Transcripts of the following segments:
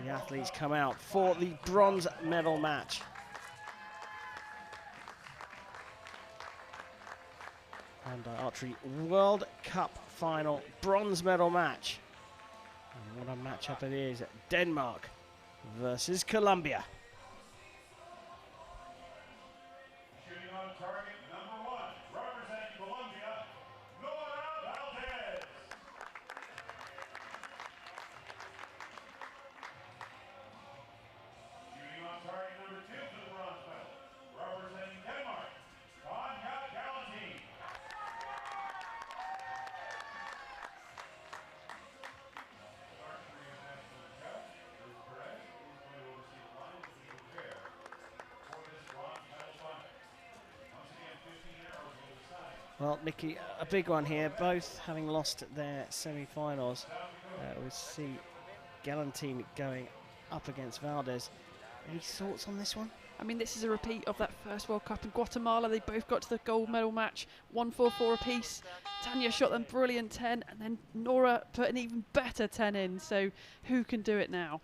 the athletes come out for the bronze medal match. Hyundai Archery World Cup final bronze medal match. And what a matchup it is. Denmark versus Colombia. Shooting on target number 1, representing Colombia, Nora Valdez. Shooting on target number 2 for the bronze medal, representing Denmark, Tanja Gellenthien. Archery international judge, Liz Perez, is going to oversee the line as we prepare for this bronze medal final. Once again, 15 arrows will decide. Well, Nikki, a big one here, both having lost their semi-finals. We see Gellenthien going up against Valdez. Any thoughts on this one? I mean, this is a repeat of that first World Cup in Guatemala. They both got to the gold medal match, 1-4-4 apiece. Tanja shot them brilliant 10, and then Nora put an even better 10 in. So who can do it now?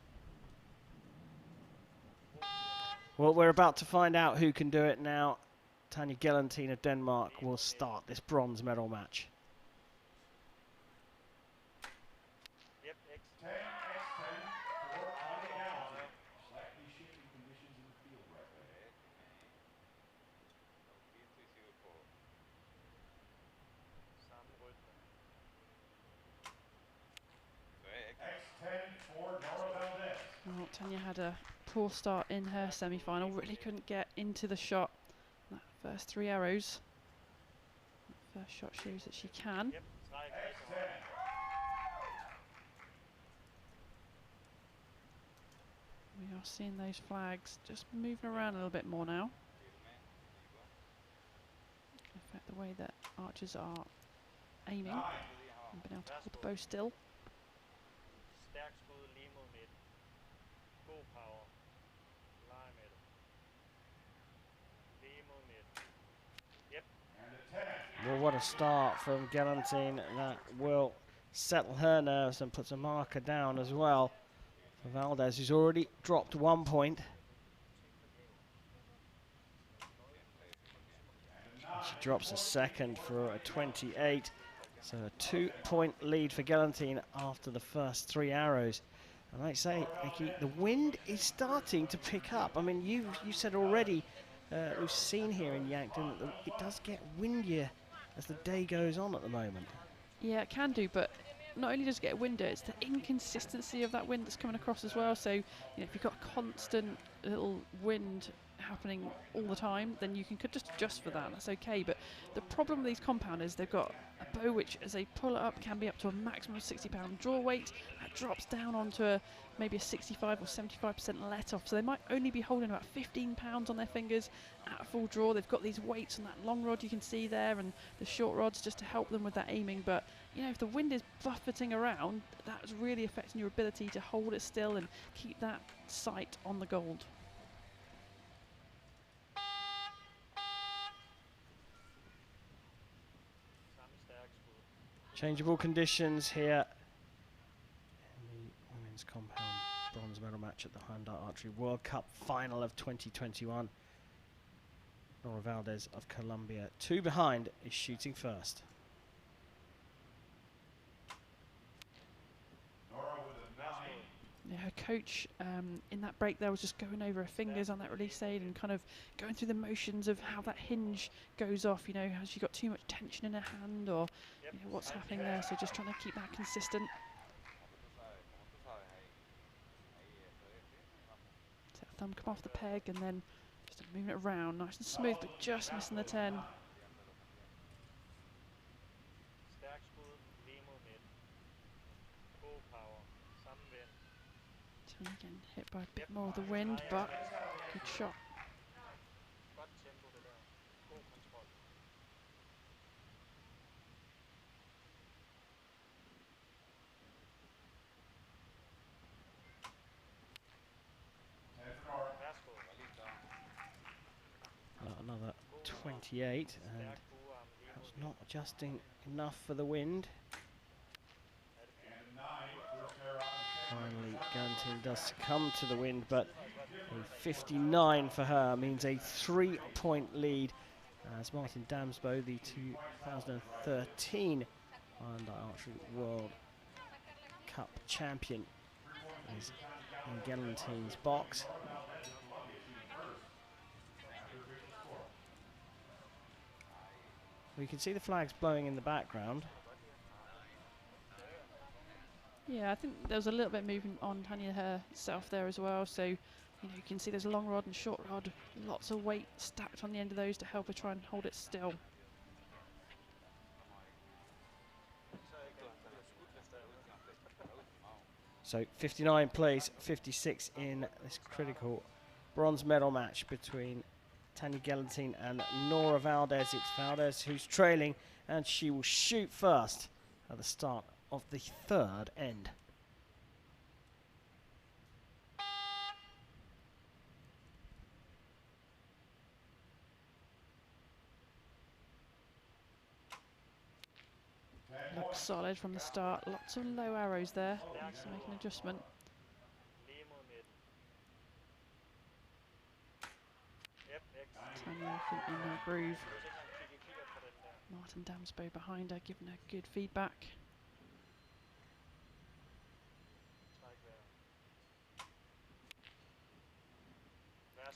Well, we're about to find out who can do it now. Tanja Gellenthien of Denmark will start this bronze medal match. 10 X10 for Tanja Gellenthien. Slightly shifting conditions in the field right there. X10 for Nora Valdez. Well, Tanja had a poor start in her semi-final, really couldn't get into the shot. That first 3 arrows. That first shot shows that she can. X10. We are seeing those flags just moving around a little bit more now. Can affect the way that archers are aiming and being able to hold the bow still. Well, what a start from Gellenthien. That will settle her nerves and puts a marker down as well for Valdez, who's already dropped 1 point. She drops a second for a 28. So a 2-point lead for Gellenthien after the first 3 arrows. And like I say, Nikki, the wind is starting to pick up. I mean, you said already, we've seen here in Yankton, that it does get windier as the day goes on at the moment. Yeah, it can do, but not only does it get windier, it's the inconsistency of that wind that's coming across as well. So, you know, if you've got a constant little wind happening all the time, then you can just adjust for that. That's okay. But the problem with these compounders, they've got a bow which, as they pull it up, can be up to a maximum of 60-pound draw weight. That drops down onto maybe a 65 or 75% let off. So they might only be holding about 15 pounds on their fingers at full draw. They've got these weights on that long rod you can see there, and the short rods just to help them with that aiming. But you know, if the wind is buffeting around, that's really affecting your ability to hold it still and keep that sight on the gold. Changeable conditions here in the women's compound bronze medal match at the Hyundai Archery World Cup final of 2021. Nora Valdez of Colombia, 2 behind, is shooting first. Nora with a 9. Yeah, her coach in that break there was just going over her fingers on that release aid and kind of going through the motions of how that hinge goes off. You know, has she got too much tension in her hand, or you know, what's happening there? So just trying to keep that consistent. Let the thumb come off the peg and then just moving it around, nice and smooth, but just missing the 10. Again, hit by a bit more of the wind, but good shot. Another 28, and perhaps not adjusting enough for the wind. And 9 for Sarah. Finally, Gellenthien does succumb to the wind, but a 59 for her means a 3-point lead as Martin Damsbo, the 2013 Hyundai Archery World Cup champion, is in Gellenthien's box. We can see the flags blowing in the background. Yeah, I think there was a little bit of movement on Tanja herself there as well. So, you know, you can see there's a long rod and short rod, lots of weight stacked on the end of those to help her try and hold it still. So 59 plays 56 in this critical bronze medal match between Tanja Gellenthien and Nora Valdez. It's Valdez who's trailing, and she will shoot first at the start of the third end. Looks solid from the start. Lots of low arrows there. Needs to make an adjustment. Tanja, I think, in her groove. Martin Damsbo behind her, giving her good feedback.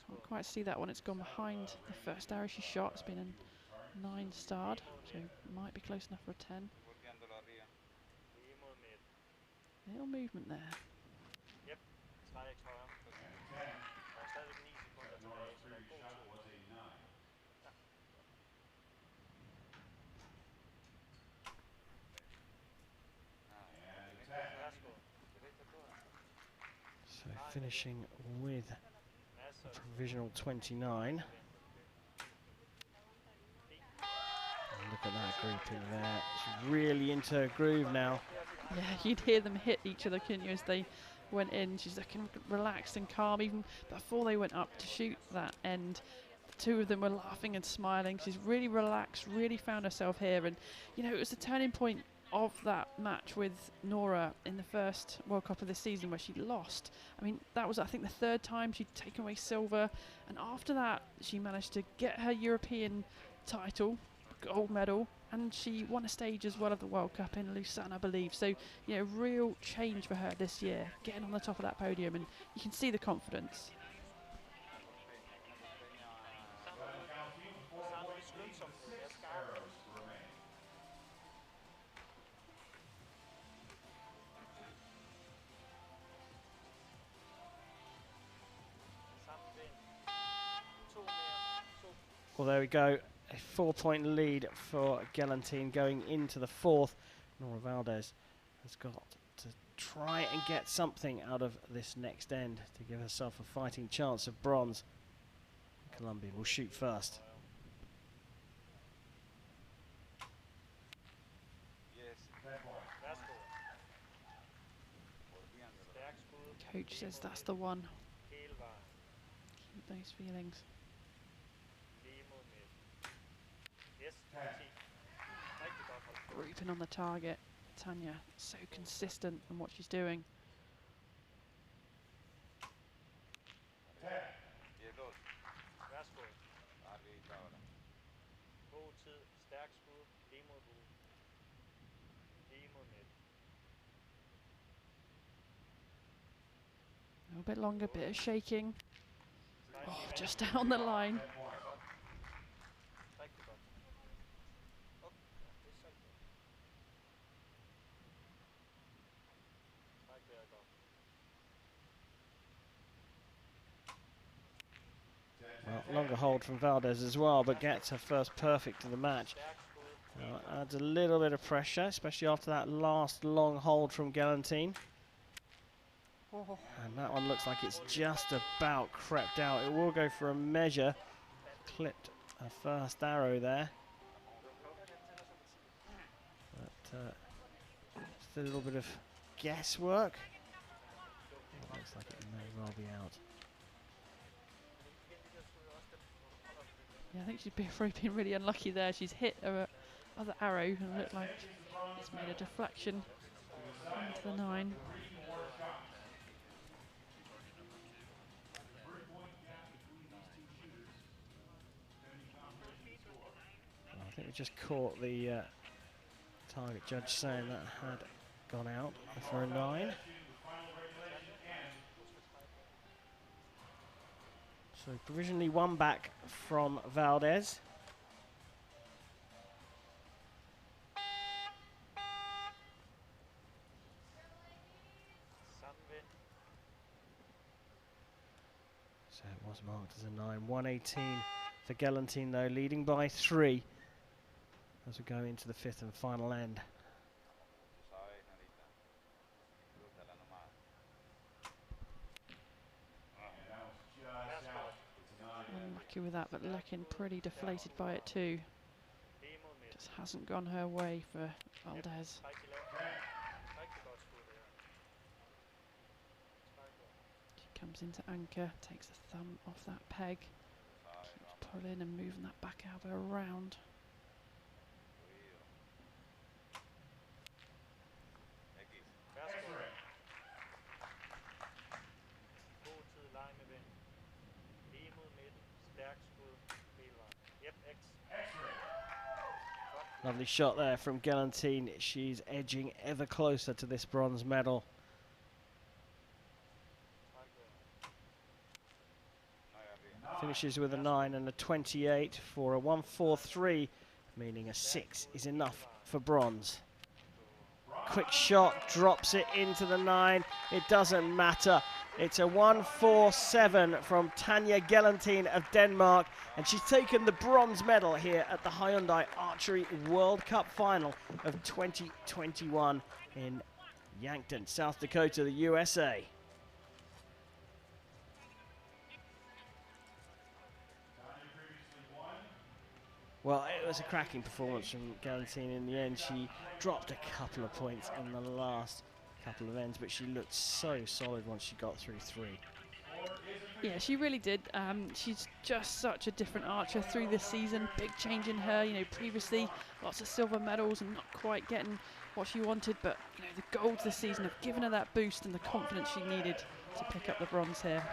Can't quite see that one. It's gone behind the first arrow she shot. It's been a 9-starred, so might be close enough for a 10. Little movement there. So finishing with a provisional 29. And look at that grouping there. She's really into her groove now. Yeah, you'd hear them hit each other, couldn't you, as they went in. She's looking relaxed and calm. Even before they went up to shoot that end, the two of them were laughing and smiling. She's really relaxed, really found herself here. And, you know, it was the turning point of that match with Nora in the first World Cup of this season where she lost. I mean, that was, I think, the third time she'd taken away silver. And after that, she managed to get her European title, gold medal, and she won a stage as well of the World Cup in Lausanne, I believe. So, you know, real change for her this year, getting on the top of that podium, and you can see the confidence. Well, there we go. A 4-point lead for Gellenthien going into the fourth. Nora Valdez has got to try and get something out of this next end to give herself a fighting chance of bronze. Colombia will shoot first. Coach says that's the one. Keep those feelings. Grouping on the target. Tanja, so consistent in what she's doing. A little bit longer, bit of shaking. Oh, just down the line. Well, longer hold from Valdez as well, but gets her first perfect of the match. Adds a little bit of pressure, especially after that last long hold from Gellenthien. Oh. And that one looks like it's just about crept out. It will go for a measure. Clipped her first arrow there. But just a little bit of guesswork. It looks like it may well be out. Yeah, I think she's been really unlucky there. She's hit her other arrow and looked like it's made a deflection into the 9. I just caught the target judge saying that had gone out for a 9. So provisionally 1 back from Valdez. So it was marked as a 9. 118 for Gellenthien though, leading by 3 as we go into the 5th and final end. Unlucky with that, but looking pretty deflated by it too. Just hasn't gone her way for Valdez. She comes into anchor, takes the thumb off that peg, keeps pulling and moving that back elbow around. Lovely shot there from Gellenthien. She's edging ever closer to this bronze medal. Finishes with a 9 and a 28 for a 143, meaning a 6 is enough for bronze. Quick shot, drops it into the 9. It doesn't matter. It's a 147 from Tanja Gellenthien of Denmark, and she's taken the bronze medal here at the Hyundai Archery World Cup final of 2021 in Yankton, South Dakota, the USA. Well, it was a cracking performance from Gellenthien in the end. She dropped a couple of points in the last couple of ends, but she looked so solid once she got through 3. Yeah, she really did. She's just such a different archer through this season. Big change in her. You know, previously lots of silver medals and not quite getting what she wanted, but you know, the golds this season have given her that boost and the confidence she needed to pick up the bronze here.